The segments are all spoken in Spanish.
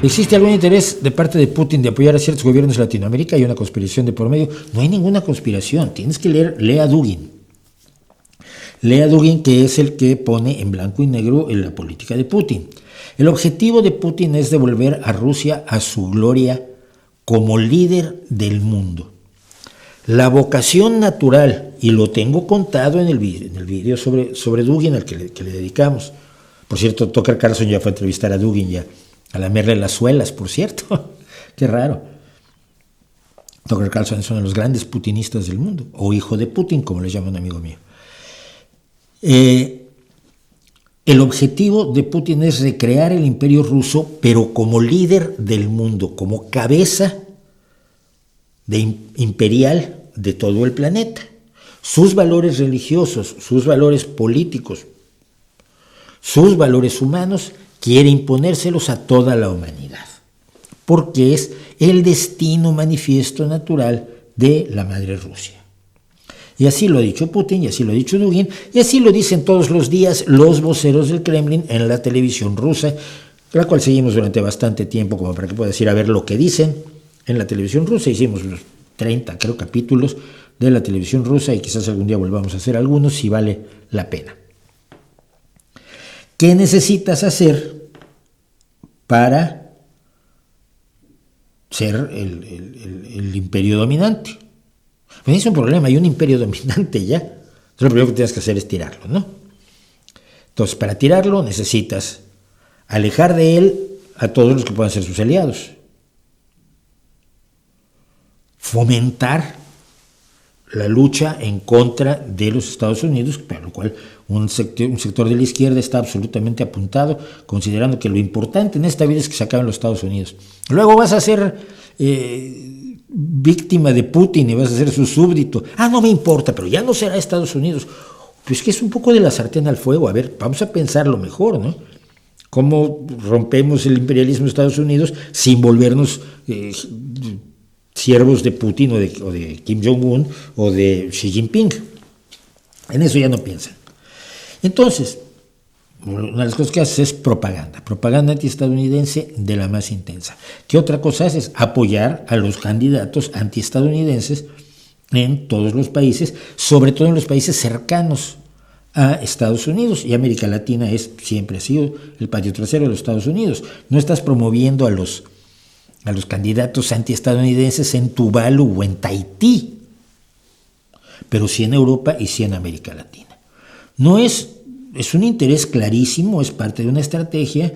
¿Existe algún interés de parte de Putin de apoyar a ciertos gobiernos de Latinoamérica? ¿Hay una conspiración de por medio? No hay ninguna conspiración. Tienes que leer a Dugin. Lea Dugin, que es el que pone en blanco y negro en la política de Putin. El objetivo de Putin es devolver a Rusia a su gloria como líder del mundo. La vocación natural, y lo tengo contado en el video sobre Dugin al que le dedicamos. Por cierto, Tucker Carlson ya fue a entrevistar a Dugin, ya a lamerle las suelas, por cierto. Qué raro. Tucker Carlson es uno de los grandes putinistas del mundo, o hijo de Putin, como le llama un amigo mío. El objetivo de Putin es recrear el imperio ruso, pero como líder del mundo, como cabeza imperial de todo el planeta. Sus valores religiosos, sus valores políticos, sus valores humanos, quiere imponérselos a toda la humanidad, porque es el destino manifiesto natural de la madre Rusia. Y así lo ha dicho Putin, y así lo ha dicho Dugin, y así lo dicen todos los días los voceros del Kremlin en la televisión rusa, la cual seguimos durante bastante tiempo, como para que puedas ir a ver lo que dicen en la televisión rusa. Hicimos unos 30, creo, capítulos de la televisión rusa, y quizás algún día volvamos a hacer algunos si vale la pena. ¿Qué necesitas hacer para ser el imperio dominante? Pues es un problema, hay un imperio dominante ya. Entonces lo primero que tienes que hacer es tirarlo, ¿no? Entonces, para tirarlo necesitas alejar de él a todos los que puedan ser sus aliados. Fomentar la lucha en contra de los Estados Unidos, para lo cual un sector de la izquierda está absolutamente apuntado, considerando que lo importante en esta vida es que se acaben los Estados Unidos. Luego vas a ser víctima de Putin y vas a ser su súbdito. No me importa, pero ya no será Estados Unidos. Pues que es un poco de la sartén al fuego. A ver, vamos a pensarlo mejor, ¿no? ¿Cómo rompemos el imperialismo de Estados Unidos sin volvernos siervos de Putin o de Kim Jong-un o de Xi Jinping? En eso ya no piensan. Entonces, una de las cosas que haces es propaganda antiestadounidense de la más intensa. ¿Qué otra cosa haces? Apoyar a los candidatos antiestadounidenses en todos los países, sobre todo en los países cercanos a Estados Unidos, y América Latina siempre ha sido el patio trasero de los Estados Unidos. No estás promoviendo a los candidatos antiestadounidenses en Tuvalu o en Tahití, pero sí en Europa y sí en América Latina. Es un interés clarísimo, es parte de una estrategia,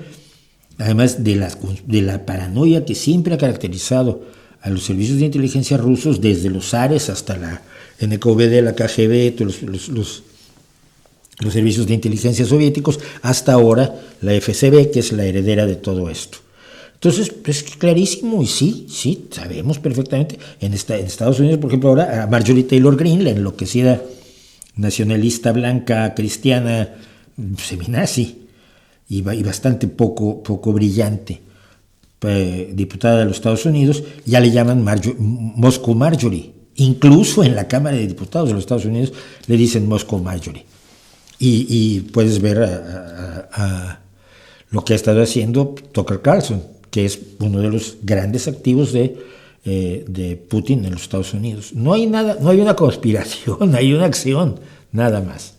además de la paranoia que siempre ha caracterizado a los servicios de inteligencia rusos, desde los zares hasta la NKVD, la KGB, todos los servicios de inteligencia soviéticos, hasta ahora la FSB, que es la heredera de todo esto. Entonces, es clarísimo, y sí, sabemos perfectamente. En Estados Unidos, por ejemplo, ahora a Marjorie Taylor Greene, la enloquecida nacionalista blanca, cristiana, seminazi, y bastante poco brillante, diputada de los Estados Unidos, ya le llaman Moscow Marjorie. Incluso en la Cámara de Diputados de los Estados Unidos le dicen Moscow Marjorie. Y puedes ver a lo que ha estado haciendo Tucker Carlson, que es uno de los grandes activos de Putin en los Estados Unidos. No hay una conspiración, hay una acción, nada más.